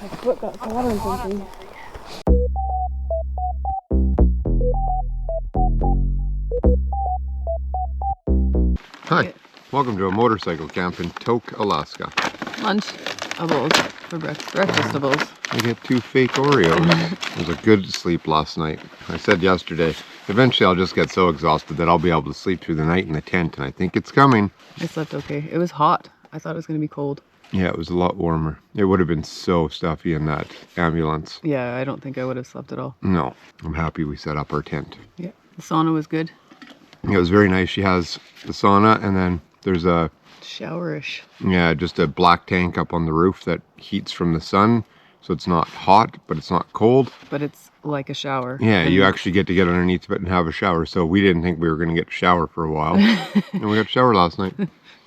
My foot got caught on something. Hi, welcome to a motorcycle camp in Tok, Alaska. Lunchables for breakfastables. I get 2 fake Oreos. It was a good sleep last night. I said yesterday, eventually I'll just get so exhausted that I'll be able to sleep through the night in the tent, and I think it's coming. I slept okay. It was hot. I thought it was going to be cold. Yeah, it was a lot warmer. It would have been so stuffy in that ambulance. Yeah, I don't think I would have slept at all. No, I'm happy we set up our tent. Yeah, the sauna was good. It was very nice. She has the sauna, and then there's a showerish. Yeah, just a black tank up on the roof that heats from the sun. So it's not hot, but it's not cold. But it's like a shower. Yeah, you actually get to get underneath of it and have a shower. So we didn't think we were going to get to shower for a while. And we got to shower last night.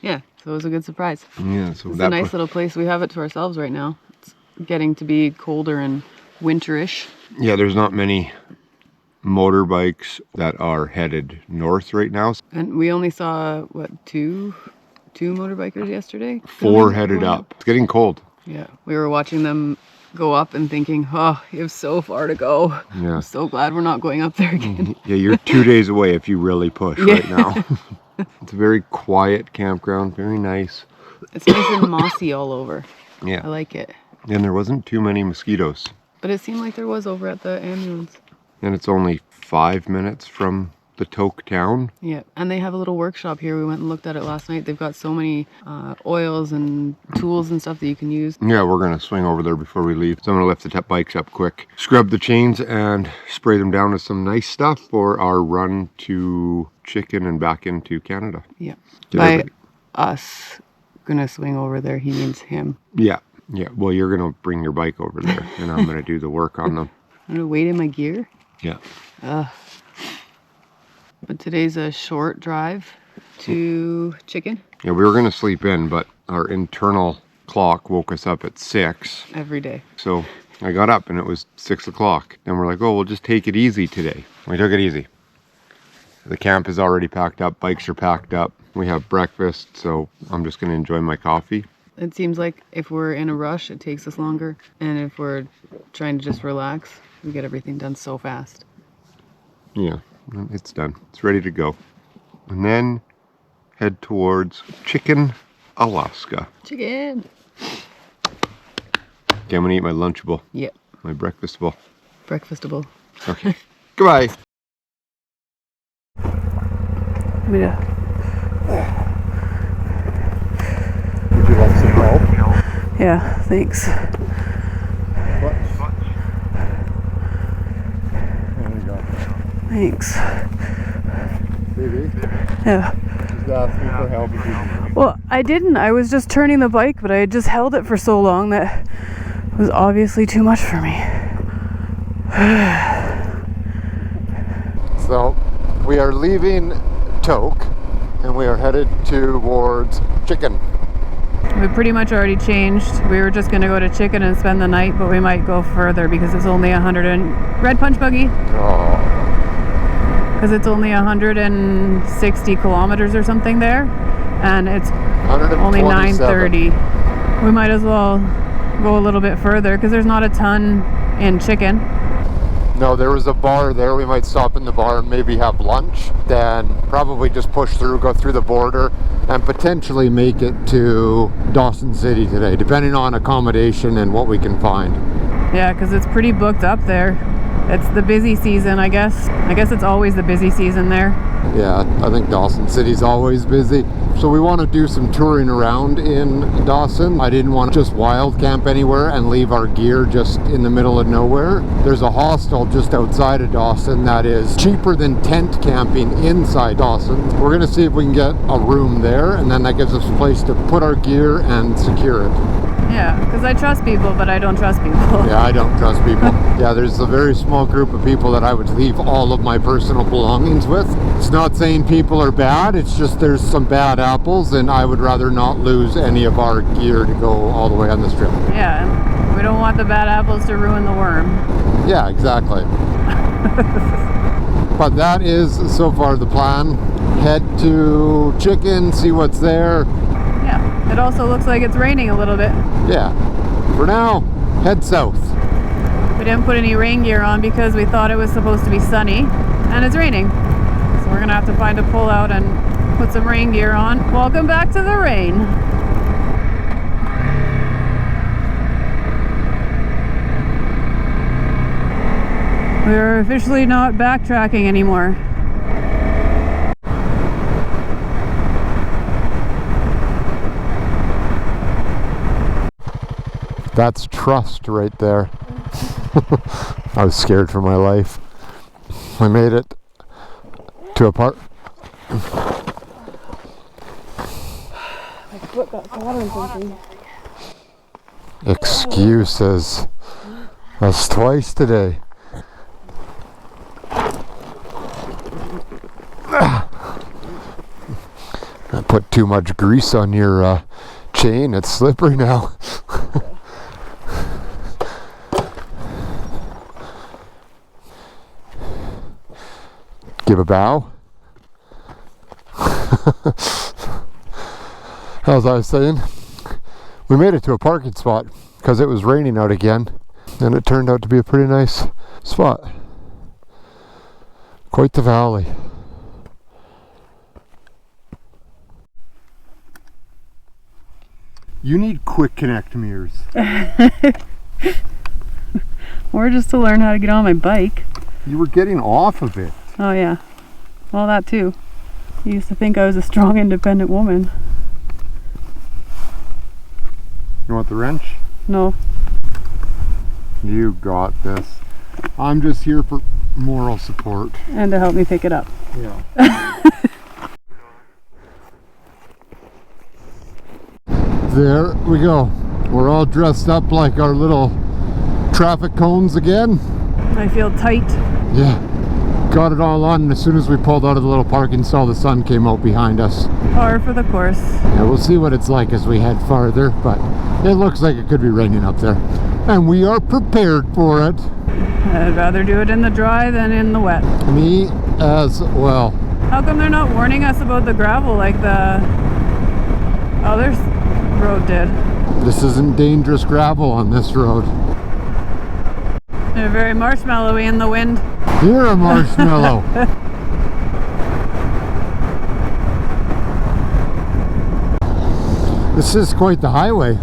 Yeah, so it was a good surprise. Yeah, so it's a nice little place. We have it to ourselves right now. It's getting to be colder and winterish. Yeah, there's not many motorbikes that are headed north right now. And we only saw, what, two motorbikers yesterday? 4 headed up. It's getting cold. Yeah, we were watching them go up and thinking, oh, you have so far to go. Yeah. I'm so glad we're not going up there again. Yeah, you're 2 days away if you really push right now. It's a very quiet campground, very nice. It's nice and mossy all over. Yeah. I like it. And there wasn't too many mosquitoes. But it seemed like there was over at the ambulance. And it's only 5 minutes from the Tok town. Yeah, and they have a little workshop here. We went and looked at it last night. They've got so many oils and tools and stuff that you can use. Yeah, we're going to swing over there before we leave. So I'm going to lift the bikes up quick, scrub the chains, and spray them down with some nice stuff for our run to Chicken and back into Canada. Yeah. By us gonna swing over there, he means him. Yeah. Yeah. Well, you're going to bring your bike over there, and I'm going to do the work on them. I'm going to wait in my gear. Yeah. But today's a short drive to Chicken. Yeah, we were going to sleep in, but our internal clock woke us up at 6. Every day. So I got up and it was 6 o'clock. And we're like, oh, we'll just take it easy today. We took it easy. The camp is already packed up. Bikes are packed up. We have breakfast, so I'm just going to enjoy my coffee. It seems like if we're in a rush, it takes us longer. And if we're trying to just relax, we get everything done so fast. Yeah, it's done. It's ready to go. And then head towards Chicken, Alaska. Chicken! Okay, I'm going to eat my Lunchable. Yep. My breakfastable. Breakfastable. Okay. Goodbye. Yeah. Would you like some help? Yeah, thanks. What? There you go. Thanks. Baby? Yeah. Just asking for help. Well, I didn't. I was just turning the bike, but I had just held it for so long that it was obviously too much for me. So, we are leaving Tok, and we are headed towards Chicken. We pretty much already changed. We were just going to go to Chicken and spend the night, but we might go further because it's only 100 and... Red Punch Buggy? Oh. Because it's only 160 kilometers or something there, and it's only 9:30. We might as well go a little bit further because there's not a ton in Chicken. No, there was a bar there. We might stop in the bar and maybe have lunch. Then probably just push through, go through the border, and potentially make it to Dawson City today, depending on accommodation and what we can find. Yeah, because it's pretty booked up there. It's the busy season, I guess. I guess it's always the busy season there. Yeah, I think Dawson City's always busy. So we want to do some touring around in Dawson. I didn't want to just wild camp anywhere and leave our gear just in the middle of nowhere. There's a hostel just outside of Dawson that is cheaper than tent camping inside Dawson. We're going to see if we can get a room there, and then that gives us a place to put our gear and secure it. Yeah, because I trust people, but I don't trust people. Yeah, I don't trust people. Yeah, there's a very small group of people that I would leave all of my personal belongings with. It's not saying people are bad, it's just there's some bad apples, and I would rather not lose any of our gear to go all the way on this trip. Yeah, and we don't want the bad apples to ruin the worm. Yeah, exactly. But that is so far the plan. Head to Chicken, see what's there. Yeah, it also looks like it's raining a little bit. Yeah, for now. head south. We didn't put any rain gear on because we thought it was supposed to be sunny and it's raining. So we're gonna have to find a pull-out and put some rain gear on. Welcome back to the rain. We're officially not backtracking anymore. That's trust right there. I was scared for my life. I made it to a part. My foot got caught on something. Excuses. That's twice today. I put too much grease on your chain. It's slippery now. Give a bow. As I was saying, we made it to a parking spot because it was raining out again, and it turned out to be a pretty nice spot. Quite the valley. You need quick connect mirrors. Or just to learn how to get on my bike. You were getting off of it. Oh yeah, well that too. You used to think I was a strong, independent woman. You want the wrench? No. You got this. I'm just here for moral support. And to help me pick it up. Yeah. There we go. We're all dressed up like our little traffic cones again. I feel tight. Yeah. Got it all on, and as soon as we pulled out of the little parking stall, the sun came out behind us. Par for the course. Yeah, we'll see what it's like as we head farther, but it looks like it could be raining up there. And we are prepared for it. I'd rather do it in the dry than in the wet. Me as well. How come they're not warning us about the gravel like the other road did? This isn't dangerous gravel on this road. They're very marshmallowy in the wind. You're a marshmallow. This is quite the highway.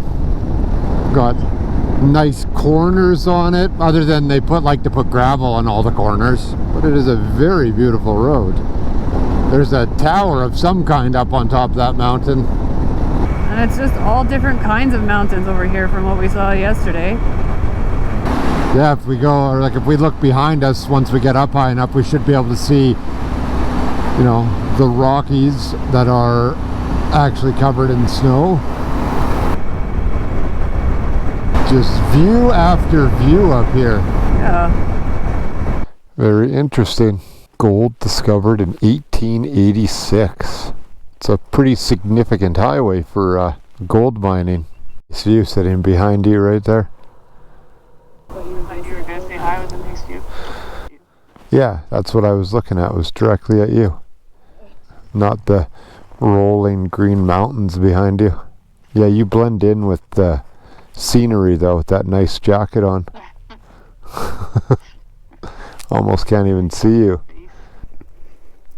Got nice corners on it, other than they like to put gravel on all the corners. But it is a very beautiful road. There's a tower of some kind up on top of that mountain. And it's just all different kinds of mountains over here from what we saw yesterday. Yeah, if we go, or like if we look behind us, once we get up high enough, we should be able to see, you know, the Rockies that are actually covered in snow. Just view after view up here. Yeah. Very interesting. Gold discovered in 1886. It's a pretty significant highway for gold mining. This view sitting behind you right there. You were going to say hi with a nice view. Yeah, that's what I was looking at, was directly at you. Not the rolling green mountains behind you. Yeah, you blend in with the scenery though, with that nice jacket on. Almost can't even see you.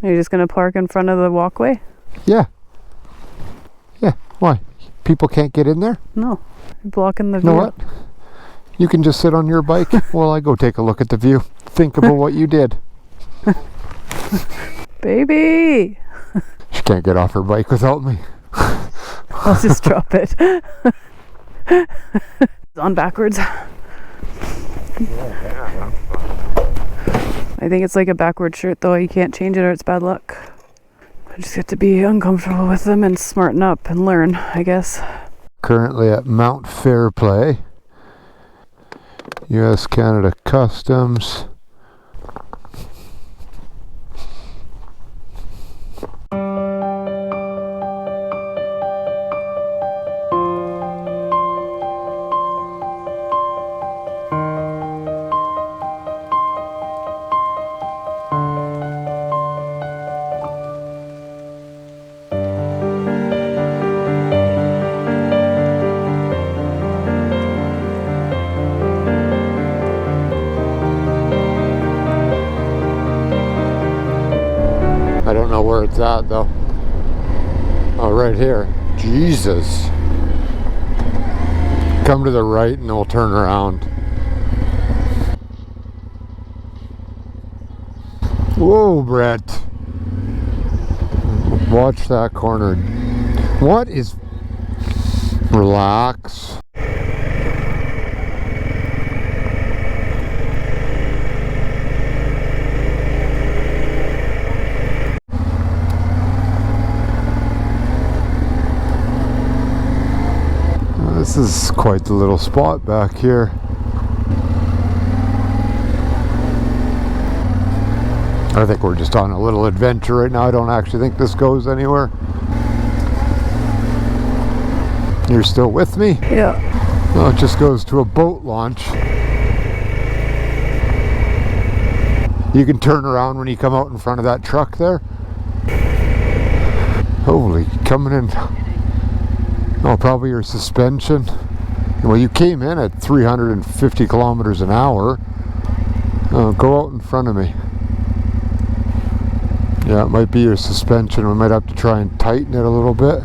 Are you just going to park in front of the walkway? Yeah. Yeah, why? People can't get in there? No, you're blocking the view. You know what? You can just sit on your bike while I go take a look at the view. Think about what you did. Baby! She can't get off her bike without me. I'll just drop it. It's on backwards. I think it's like a backward shirt though. You can't change it or it's bad luck. I just get to be uncomfortable with them and smarten up and learn, I guess. Currently at Mount Fairplay. US Canada Customs. where it's at though. Oh, right here. Jesus. Come to the right and we'll turn around. Whoa, Brett. Watch that corner. What is... Relax. This is quite the little spot back here. I think we're just on a little adventure right now. I don't actually think this goes anywhere. You're still with me? Yeah. Well, it just goes to a boat launch. You can turn around when you come out in front of that truck there. Holy, coming in. Oh, probably your suspension. Well, you came in at 350 kilometers an hour. Go out in front of me. Yeah, it might be your suspension. We might have to try and tighten it a little bit.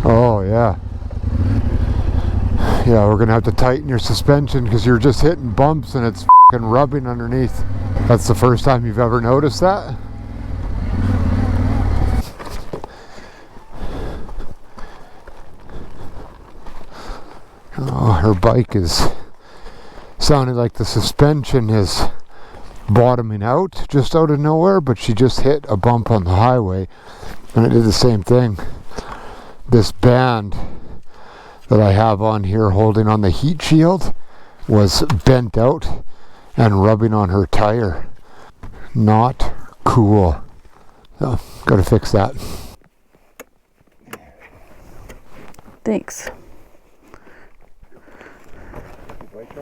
Oh, yeah. Yeah, we're gonna have to tighten your suspension because you're just hitting bumps and it's f***ing rubbing underneath. That's the first time you've ever noticed that? Oh, her bike is sounding like the suspension is bottoming out just out of nowhere, but she just hit a bump on the highway and it did the same thing. This band that I have on here holding on the heat shield was bent out and rubbing on her tire. Not cool. So, gotta fix that. Thanks. Right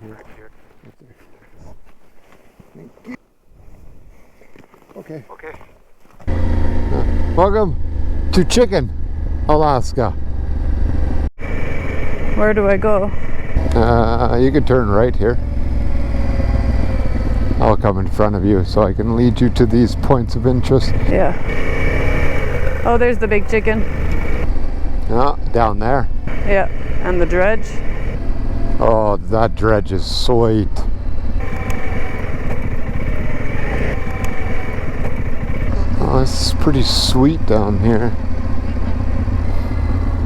here. Okay. Welcome to Chicken, Alaska. Where do I go? You can turn right here. I'll come in front of you so I can lead you to these points of interest. Yeah. Oh, there's the big chicken. Yeah, down there. Yeah, and the dredge. Oh, that dredge is sweet. Oh, this is pretty sweet down here.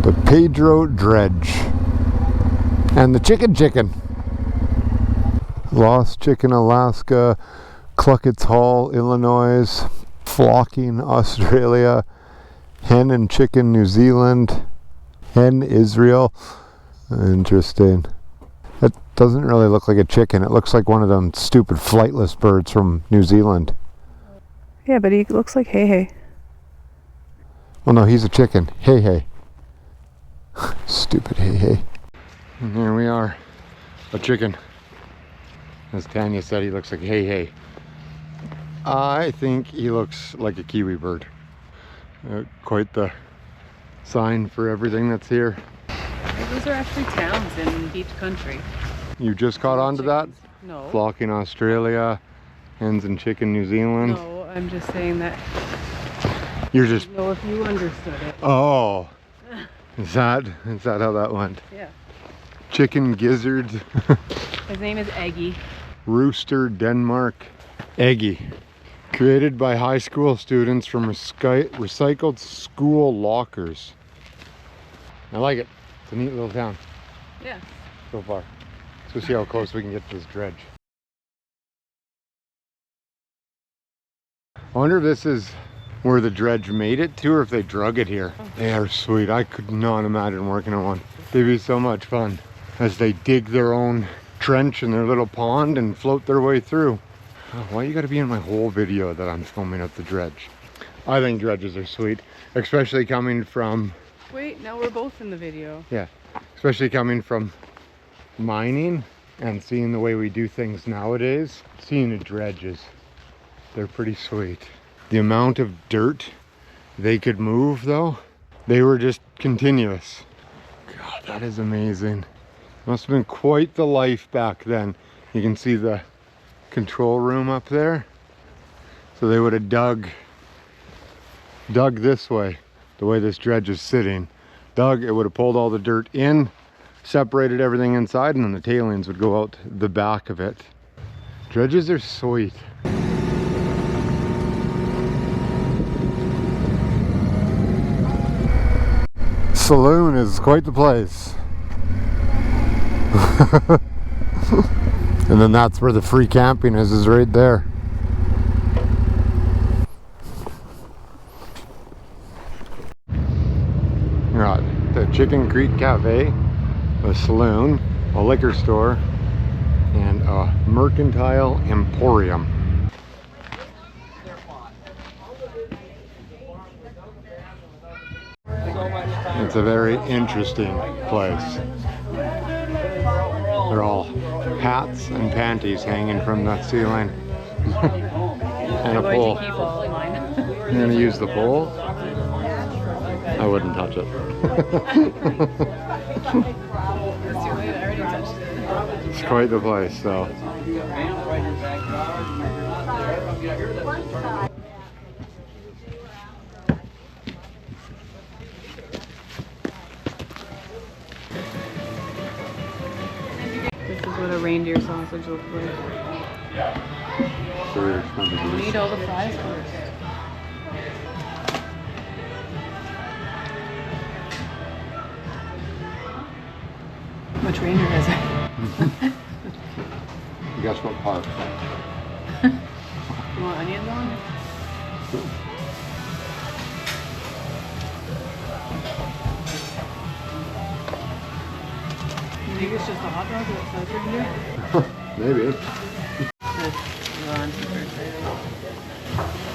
The Pedro Dredge. And the chicken. Lost Chicken, Alaska. Cluckett's Hall, Illinois. Flocking, Australia. Hen and Chicken, New Zealand. Hen, Israel. Interesting. That doesn't really look like a chicken. It looks like one of them stupid flightless birds from New Zealand. Yeah, but he looks like hey. Oh no, he's a chicken. Hey. Stupid hey. And here we are. A chicken. As Tanya said, he looks like hey. I think he looks like a kiwi bird. Quite the sign for everything that's here. Those are actually towns in beach country. You just caught on to that? No. Flocking, Australia. Hens and Chicken, New Zealand. No, I'm just saying that. You're just... I don't know if you understood it. Oh. Is that how that went? Yeah. Chicken Gizzard. His name is Eggy. Rooster, Denmark. Eggy. Created by high school students from recycled school lockers. I like it. It's a neat little town. Yeah. So far. Let's go see how close we can get to this dredge. I wonder if this is where the dredge made it to or if they drug it here. They are sweet. I could not imagine working on one. They'd be so much fun as they dig their own trench in their little pond and float their way through. Oh, why you gotta be in my whole video that I'm filming at the dredge? I think dredges are sweet, especially coming from... Wait, now we're both in the video. Yeah, especially coming from mining and seeing the way we do things nowadays. Seeing the dredges, they're pretty sweet. The amount of dirt they could move though, They were just continuous. God, that is amazing. Must have been quite the life back then. You can see the control room up there. So they would have dug this way, the way this dredge is sitting. Dug, it would have pulled all the dirt in, separated everything inside, and then the tailings would go out the back of it. Dredges are sweet. Saloon is quite the place. And then that's where the free camping is right there. Right, the Chicken Creek Cafe, a saloon, a liquor store, and a mercantile emporium. It's a very interesting place. They're all hats and panties hanging from the ceiling. And a pole. You're going to use the pole? I wouldn't touch it. It's quite the place, though. This is what a reindeer sausage looks like. So we're going You need all the fries first. Which reindeer is it? Guess what part? You want onions on? You think it's just a hot dog that says reindeer? Maybe.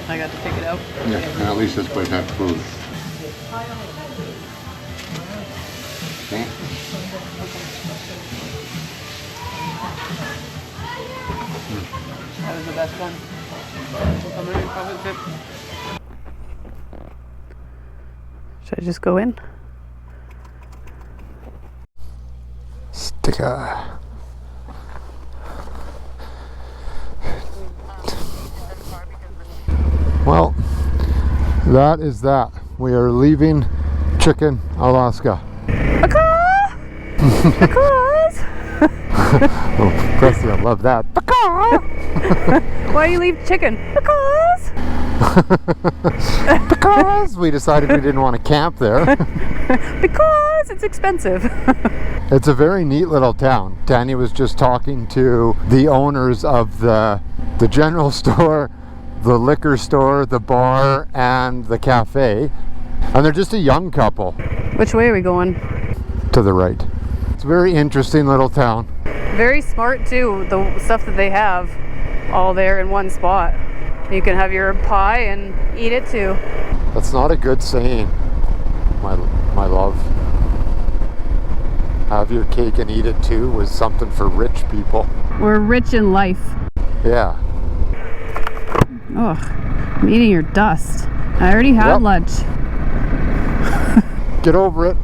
I got to pick it out. Yeah, and at least this place had food. Okay. That was the best one. Should I just go in? Sticker. Well, that is that. We are leaving Chicken, Alaska. Because Oh, Presley, I love that. why you leave chicken? Because Because we decided we didn't want to camp there. because it's expensive. It's a very neat little town. Danny was just talking to the owners of the general store, the liquor store, the bar, and the cafe. And they're just a young couple. Which way are we going? To the right. It's a very interesting little town. Very smart too, the stuff that they have all there in one spot. You can have your pie and eat it too. That's not a good saying, my love. Have your cake and eat it too was something for rich people. We're rich in life. Yeah. Ugh, I'm eating your dust. I already had lunch. Get over it.